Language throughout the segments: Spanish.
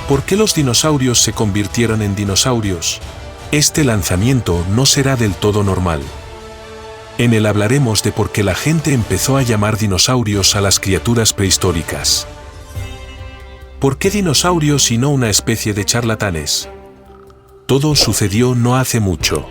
¿Por qué los dinosaurios se convirtieron en dinosaurios? Este lanzamiento no será del todo normal. En él hablaremos de por qué la gente empezó a llamar dinosaurios a las criaturas prehistóricas. ¿Por qué dinosaurios y no una especie de charlatanes? Todo sucedió no hace mucho.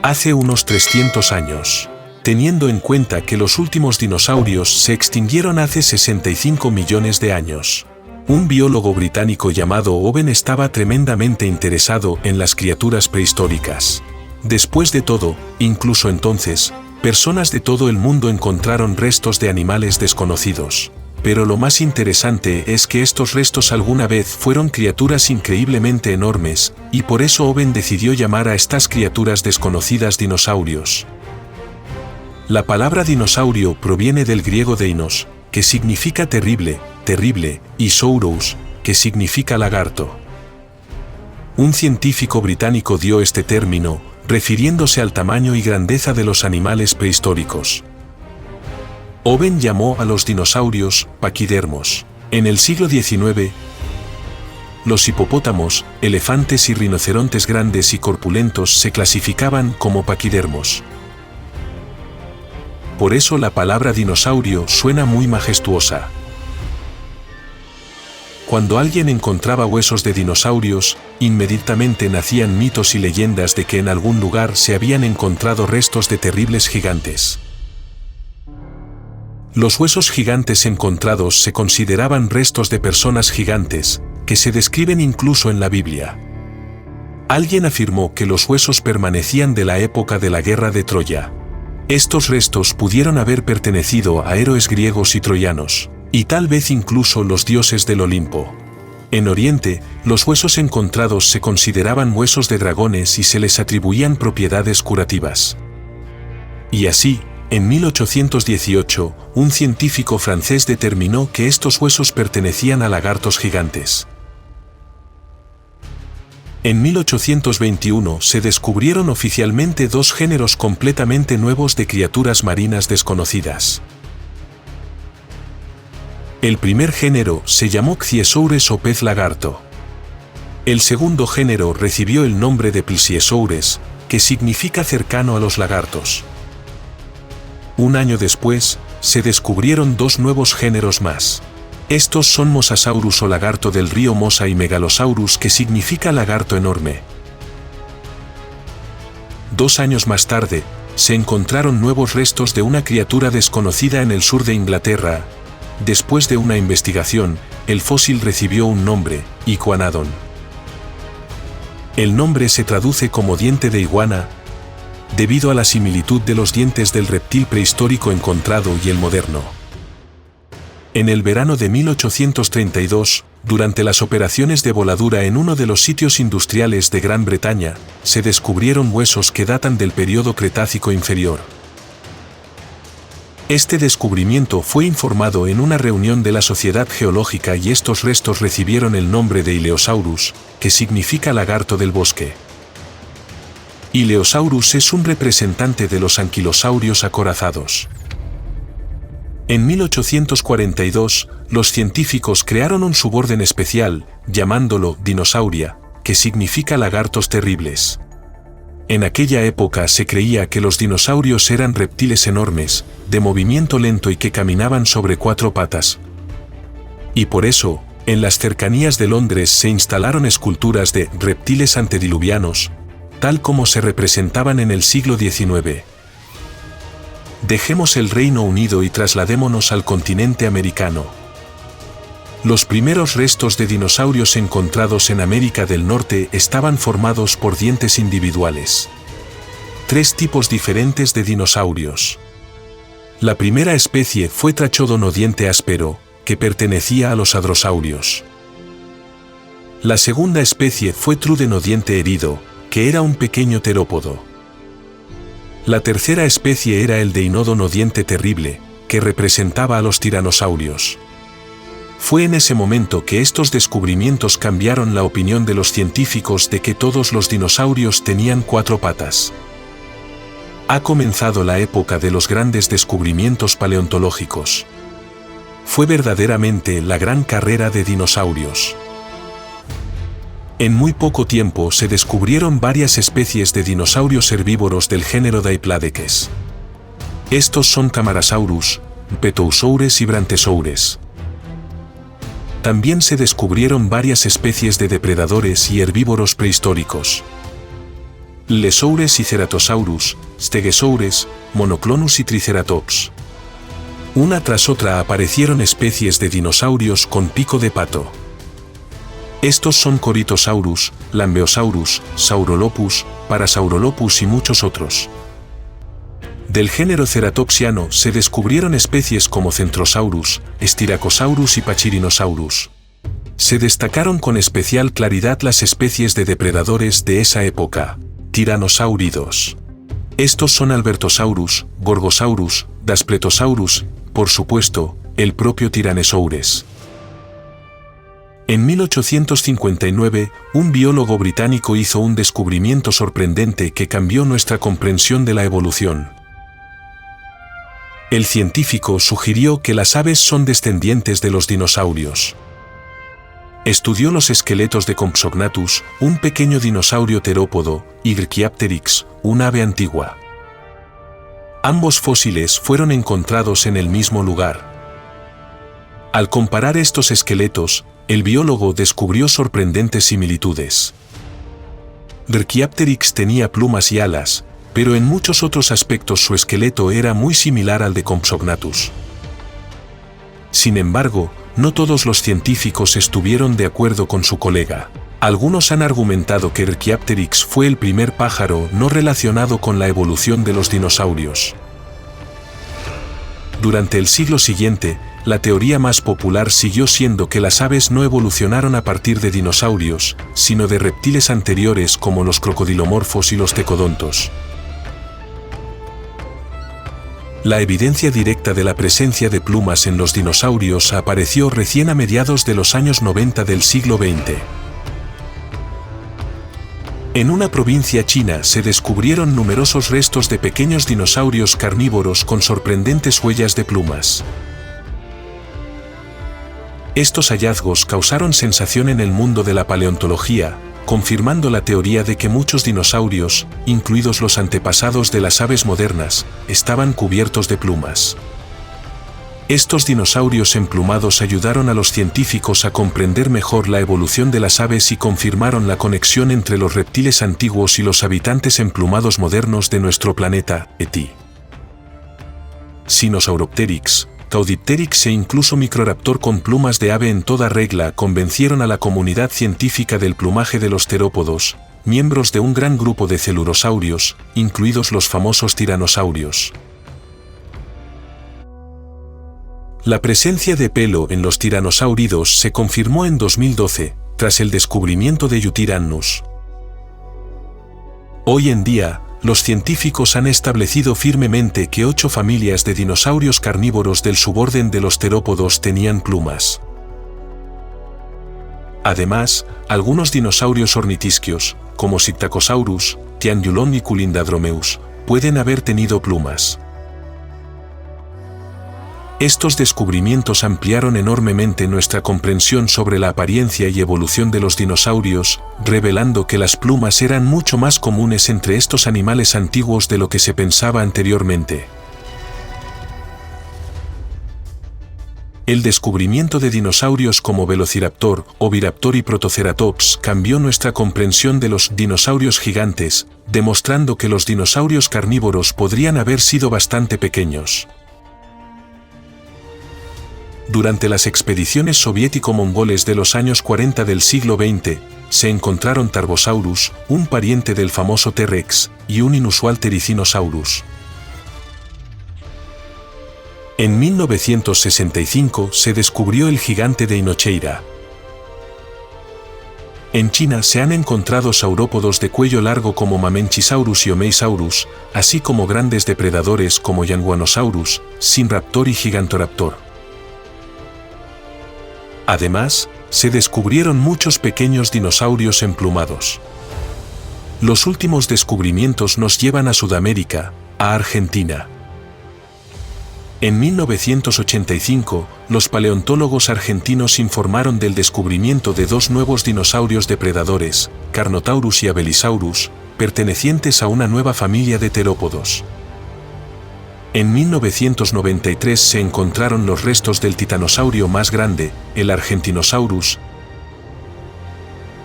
Hace unos 300 años. Teniendo en cuenta que los últimos dinosaurios se extinguieron hace 65 millones de años. Un biólogo británico llamado Owen estaba tremendamente interesado en las criaturas prehistóricas. Después de todo, incluso entonces, personas de todo el mundo encontraron restos de animales desconocidos. Pero lo más interesante es que estos restos alguna vez fueron criaturas increíblemente enormes, y por eso Owen decidió llamar a estas criaturas desconocidas dinosaurios. La palabra dinosaurio proviene del griego deinos, que significa terrible, y sauros, que significa lagarto. Un científico británico dio este término, refiriéndose al tamaño y grandeza de los animales prehistóricos. Owen llamó a los dinosaurios paquidermos. En el siglo XIX, los hipopótamos, elefantes y rinocerontes grandes y corpulentos se clasificaban como paquidermos. Por eso la palabra dinosaurio suena muy majestuosa. Cuando alguien encontraba huesos de dinosaurios, inmediatamente nacían mitos y leyendas de que en algún lugar se habían encontrado restos de terribles gigantes. Los huesos gigantes encontrados se consideraban restos de personas gigantes, que se describen incluso en la Biblia. Alguien afirmó que los huesos permanecían de la época de la guerra de Troya. Estos restos pudieron haber pertenecido a héroes griegos y troyanos, y tal vez incluso los dioses del Olimpo. En Oriente, los huesos encontrados se consideraban huesos de dragones y se les atribuían propiedades curativas. Y así, en 1818, un científico francés determinó que estos huesos pertenecían a lagartos gigantes. En 1821 se descubrieron oficialmente dos géneros completamente nuevos de criaturas marinas desconocidas. El primer género se llamó Cthyosaures o pez lagarto. El segundo género recibió el nombre de Plesiosaures, que significa cercano a los lagartos. Un año después, se descubrieron dos nuevos géneros más. Estos son Mosasaurus o lagarto del río Mosa y Megalosaurus, que significa lagarto enorme. 2 años más tarde, se encontraron nuevos restos de una criatura desconocida en el sur de Inglaterra. Después de una investigación, el fósil recibió un nombre, Iguanodon. El nombre se traduce como diente de iguana, debido a la similitud de los dientes del reptil prehistórico encontrado y el moderno. En el verano de 1832, durante las operaciones de voladura en uno de los sitios industriales de Gran Bretaña, se descubrieron huesos que datan del período Cretácico inferior. Este descubrimiento fue informado en una reunión de la Sociedad Geológica y estos restos recibieron el nombre de Ileosaurus, que significa lagarto del bosque. Ileosaurus es un representante de los anquilosaurios acorazados. En 1842, los científicos crearon un suborden especial, llamándolo Dinosauria, que significa lagartos terribles. En aquella época se creía que los dinosaurios eran reptiles enormes, de movimiento lento y que caminaban sobre 4 patas. Y por eso, en las cercanías de Londres se instalaron esculturas de reptiles antediluvianos, tal como se representaban en el siglo XIX. Dejemos el Reino Unido y trasladémonos al continente americano. Los primeros restos de dinosaurios encontrados en América del Norte estaban formados por dientes individuales. 3 tipos diferentes de dinosaurios. La primera especie fue Trachodon o diente áspero, que pertenecía a los hadrosaurios. La segunda especie fue Truden o diente herido, que era un pequeño terópodo. La tercera especie era el Deinodon o diente terrible, que representaba a los tiranosaurios. Fue en ese momento que estos descubrimientos cambiaron la opinión de los científicos de que todos los dinosaurios tenían 4 patas. Ha comenzado la época de los grandes descubrimientos paleontológicos. Fue verdaderamente la gran carrera de dinosaurios. En muy poco tiempo se descubrieron varias especies de dinosaurios herbívoros del género Diplodocus. Estos son Camarasaurus, Pterosaures y Brantosaurus. También se descubrieron varias especies de depredadores y herbívoros prehistóricos. Lesaurus y Ceratosaurus, Stegosaurus, Monoclonus y Triceratops. Una tras otra aparecieron especies de dinosaurios con pico de pato. Estos son Corythosaurus, Lambeosaurus, Saurolophus, Parasaurolophus y muchos otros. Del género ceratopsiano se descubrieron especies como Centrosaurus, Styracosaurus y Pachyrhinosaurus. Se destacaron con especial claridad las especies de depredadores de esa época, tiranosáuridos. Estos son Albertosaurus, Gorgosaurus, Daspletosaurus, por supuesto, el propio Tyrannosaurus. En 1859, un biólogo británico hizo un descubrimiento sorprendente que cambió nuestra comprensión de la evolución. El científico sugirió que las aves son descendientes de los dinosaurios. Estudió los esqueletos de Compsognathus, un pequeño dinosaurio terópodo, y Drychiapteryx, un ave antigua. Ambos fósiles fueron encontrados en el mismo lugar. Al comparar estos esqueletos, el biólogo descubrió sorprendentes similitudes. Drychiapteryx tenía plumas y alas, pero en muchos otros aspectos su esqueleto era muy similar al de Compsognathus. Sin embargo, no todos los científicos estuvieron de acuerdo con su colega. Algunos han argumentado que Drychiapteryx fue el primer pájaro no relacionado con la evolución de los dinosaurios. Durante el siglo siguiente, la teoría más popular siguió siendo que las aves no evolucionaron a partir de dinosaurios, sino de reptiles anteriores como los crocodilomorfos y los tecodontos. La evidencia directa de la presencia de plumas en los dinosaurios apareció recién a mediados de los años 90 del siglo XX. En una provincia china se descubrieron numerosos restos de pequeños dinosaurios carnívoros con sorprendentes huellas de plumas. Estos hallazgos causaron sensación en el mundo de la paleontología, confirmando la teoría de que muchos dinosaurios, incluidos los antepasados de las aves modernas, estaban cubiertos de plumas. Estos dinosaurios emplumados ayudaron a los científicos a comprender mejor la evolución de las aves y confirmaron la conexión entre los reptiles antiguos y los habitantes emplumados modernos de nuestro planeta, ET. Sinosauropteryx, Caudipteryx e incluso Microraptor con plumas de ave en toda regla convencieron a la comunidad científica del plumaje de los terópodos, miembros de un gran grupo de celurosaurios, incluidos los famosos tiranosaurios. La presencia de pelo en los tiranosáuridos se confirmó en 2012, tras el descubrimiento de Eutyrannus. Hoy en día, los científicos han establecido firmemente que 8 familias de dinosaurios carnívoros del suborden de los terópodos tenían plumas. Además, algunos dinosaurios ornitisquios, como Psittacosaurus, Tiandyulon y Culindadromeus, pueden haber tenido plumas. Estos descubrimientos ampliaron enormemente nuestra comprensión sobre la apariencia y evolución de los dinosaurios, revelando que las plumas eran mucho más comunes entre estos animales antiguos de lo que se pensaba anteriormente. El descubrimiento de dinosaurios como Velociraptor, Oviraptor y Protoceratops cambió nuestra comprensión de los dinosaurios gigantes, demostrando que los dinosaurios carnívoros podrían haber sido bastante pequeños. Durante las expediciones soviético-mongoles de los años 40 del siglo XX, se encontraron Tarbosaurus, un pariente del famoso T-Rex, y un inusual Therizinosaurus. En 1965 se descubrió el gigante de Inocheira. En China se han encontrado saurópodos de cuello largo como Mamenchisaurus y Omeisaurus, así como grandes depredadores como Yanguanosaurus, Sinraptor y Gigantoraptor. Además, se descubrieron muchos pequeños dinosaurios emplumados. Los últimos descubrimientos nos llevan a Sudamérica, a Argentina. En 1985, los paleontólogos argentinos informaron del descubrimiento de dos nuevos dinosaurios depredadores, Carnotaurus y Abelisaurus, pertenecientes a una nueva familia de terópodos. En 1993 se encontraron los restos del titanosaurio más grande, el Argentinosaurus,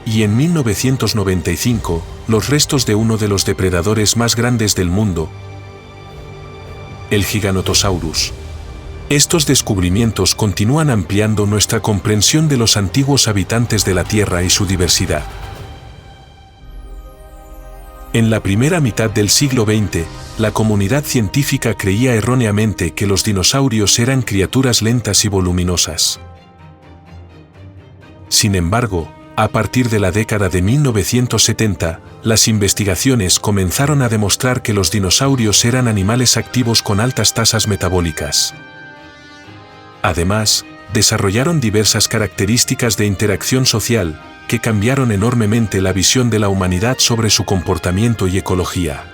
y en 1995, los restos de uno de los depredadores más grandes del mundo, el Giganotosaurus. Estos descubrimientos continúan ampliando nuestra comprensión de los antiguos habitantes de la Tierra y su diversidad. En la primera mitad del siglo XX, la comunidad científica creía erróneamente que los dinosaurios eran criaturas lentas y voluminosas. Sin embargo, a partir de la década de 1970, las investigaciones comenzaron a demostrar que los dinosaurios eran animales activos con altas tasas metabólicas. Además, desarrollaron diversas características de interacción social, que cambiaron enormemente la visión de la humanidad sobre su comportamiento y ecología.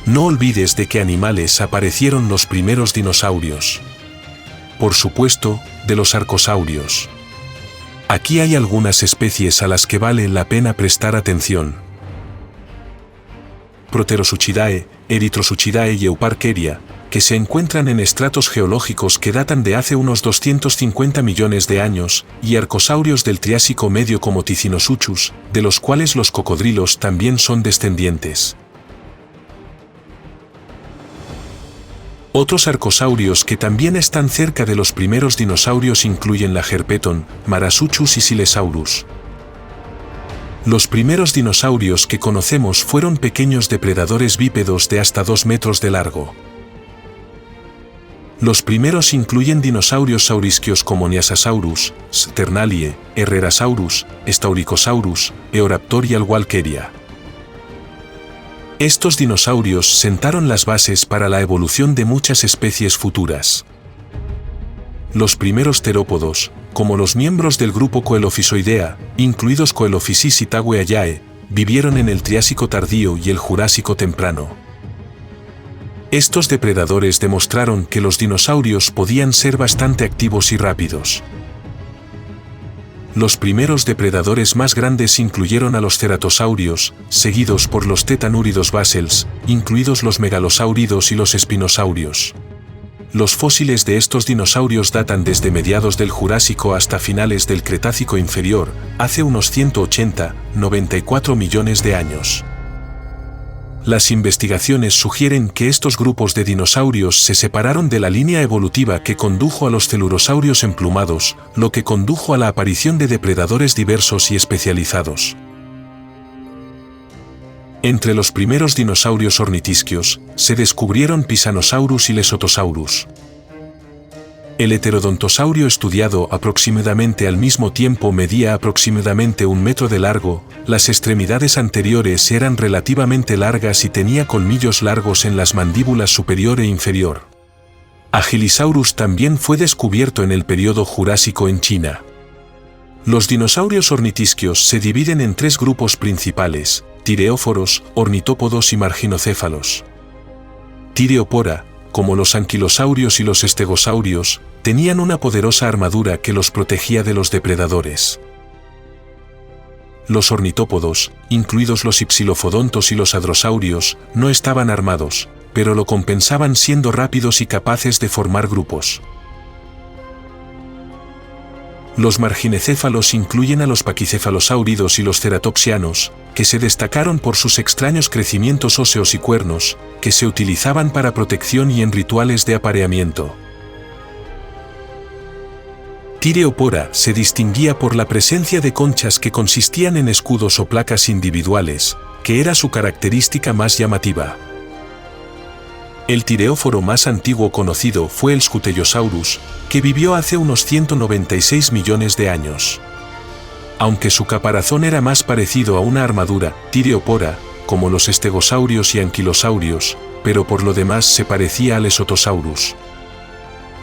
No olvides de qué animales aparecieron los primeros dinosaurios. Por supuesto, de los arcosaurios. Aquí hay algunas especies a las que vale la pena prestar atención. Proterosuchidae, Erythrosuchidae y Euparkeria, que se encuentran en estratos geológicos que datan de hace unos 250 millones de años, y arcosaurios del Triásico medio como Ticinosuchus, de los cuales los cocodrilos también son descendientes. Otros arcosaurios que también están cerca de los primeros dinosaurios incluyen la Herpeton, Marasuchus y Silesaurus. Los primeros dinosaurios que conocemos fueron pequeños depredadores bípedos de hasta 2 metros de largo. Los primeros incluyen dinosaurios saurisquios como Nyasasaurus, Sternalie, Herrerasaurus, Staurikosaurus, Eoraptor y Walkeria. Estos dinosaurios sentaron las bases para la evolución de muchas especies futuras. Los primeros terópodos, como los miembros del grupo Coelophysoidea, incluidos Coelophysis y Tagueayae, vivieron en el Triásico tardío y el Jurásico temprano. Estos depredadores demostraron que los dinosaurios podían ser bastante activos y rápidos. Los primeros depredadores más grandes incluyeron a los ceratosaurios, seguidos por los tetanúridos basels, incluidos los megalosáuridos y los espinosaurios. Los fósiles de estos dinosaurios datan desde mediados del Jurásico hasta finales del Cretácico inferior, hace unos 180-94 millones de años. Las investigaciones sugieren que estos grupos de dinosaurios se separaron de la línea evolutiva que condujo a los celurosaurios emplumados, lo que condujo a la aparición de depredadores diversos y especializados. Entre los primeros dinosaurios ornitisquios, se descubrieron Pisanosaurus y Lesotosaurus. El heterodontosaurio estudiado aproximadamente al mismo tiempo medía aproximadamente 1 metro de largo, las extremidades anteriores eran relativamente largas y tenía colmillos largos en las mandíbulas superior e inferior. Agilisaurus también fue descubierto en el período Jurásico en China. Los dinosaurios ornitisquios se dividen en 3 grupos principales: tireóforos, ornitópodos y marginocéfalos. Tireopora, como los anquilosaurios y los estegosaurios, tenían una poderosa armadura que los protegía de los depredadores. Los ornitópodos, incluidos los ipsilofodontos y los hadrosaurios, no estaban armados, pero lo compensaban siendo rápidos y capaces de formar grupos. Los marginecéfalos incluyen a los paquicefalosáuridos y los ceratopsianos, que se destacaron por sus extraños crecimientos óseos y cuernos, que se utilizaban para protección y en rituales de apareamiento. Tireopora se distinguía por la presencia de conchas que consistían en escudos o placas individuales, que era su característica más llamativa. El tireóforo más antiguo conocido fue el Scutellosaurus, que vivió hace unos 196 millones de años. Aunque su caparazón era más parecido a una armadura tireopora, como los estegosaurios y anquilosaurios, pero por lo demás se parecía al Esotosaurus.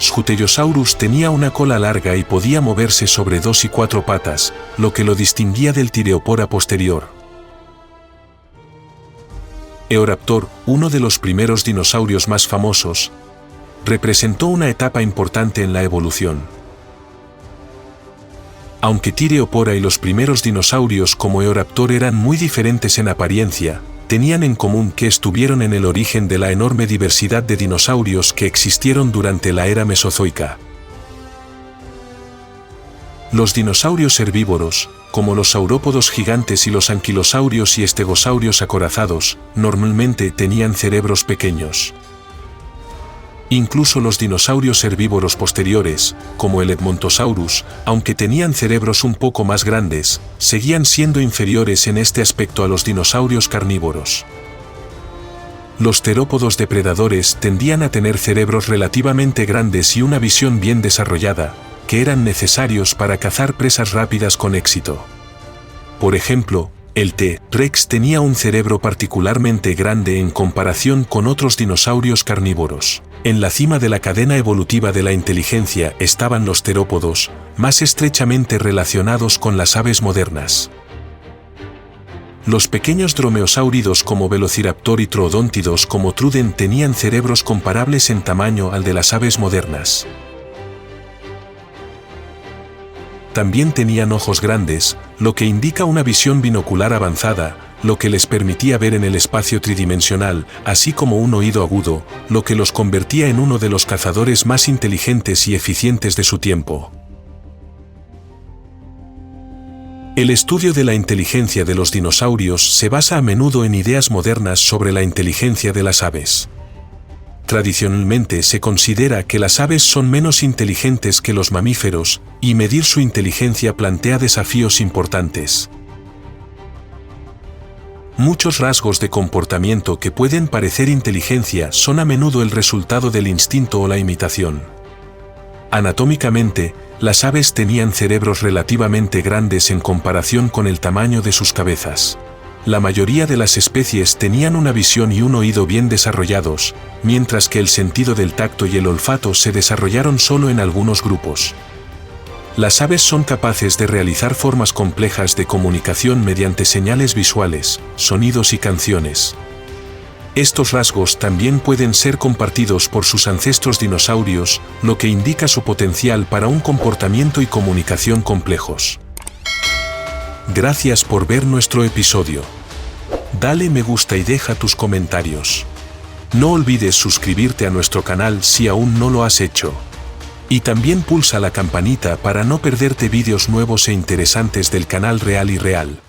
Scutellosaurus tenía una cola larga y podía moverse sobre 2 y 4 patas, lo que lo distinguía del tireopora posterior. Eoraptor, uno de los primeros dinosaurios más famosos, representó una etapa importante en la evolución. Aunque Thyreophora y los primeros dinosaurios como Eoraptor eran muy diferentes en apariencia, tenían en común que estuvieron en el origen de la enorme diversidad de dinosaurios que existieron durante la era mesozoica. Los dinosaurios herbívoros, como los saurópodos gigantes y los anquilosaurios y estegosaurios acorazados, normalmente tenían cerebros pequeños. Incluso los dinosaurios herbívoros posteriores, como el Edmontosaurus, aunque tenían cerebros un poco más grandes, seguían siendo inferiores en este aspecto a los dinosaurios carnívoros. Los terópodos depredadores tendían a tener cerebros relativamente grandes y una visión bien desarrollada, que eran necesarios para cazar presas rápidas con éxito. Por ejemplo, el T-Rex tenía un cerebro particularmente grande en comparación con otros dinosaurios carnívoros. En la cima de la cadena evolutiva de la inteligencia estaban los terópodos, más estrechamente relacionados con las aves modernas. Los pequeños dromeosáuridos como Velociraptor y troodóntidos como Truden tenían cerebros comparables en tamaño al de las aves modernas. También tenían ojos grandes, lo que indica una visión binocular avanzada, lo que les permitía ver en el espacio tridimensional, así como un oído agudo, lo que los convertía en uno de los cazadores más inteligentes y eficientes de su tiempo. El estudio de la inteligencia de los dinosaurios se basa a menudo en ideas modernas sobre la inteligencia de las aves. Tradicionalmente se considera que las aves son menos inteligentes que los mamíferos, y medir su inteligencia plantea desafíos importantes. Muchos rasgos de comportamiento que pueden parecer inteligencia son a menudo el resultado del instinto o la imitación. Anatómicamente, las aves tenían cerebros relativamente grandes en comparación con el tamaño de sus cabezas. La mayoría de las especies tenían una visión y un oído bien desarrollados, mientras que el sentido del tacto y el olfato se desarrollaron solo en algunos grupos. Las aves son capaces de realizar formas complejas de comunicación mediante señales visuales, sonidos y canciones. Estos rasgos también pueden ser compartidos por sus ancestros dinosaurios, lo que indica su potencial para un comportamiento y comunicación complejos. Gracias por ver nuestro episodio. Dale me gusta y deja tus comentarios. No olvides suscribirte a nuestro canal si aún no lo has hecho. Y también pulsa la campanita para no perderte vídeos nuevos e interesantes del canal Real y Real.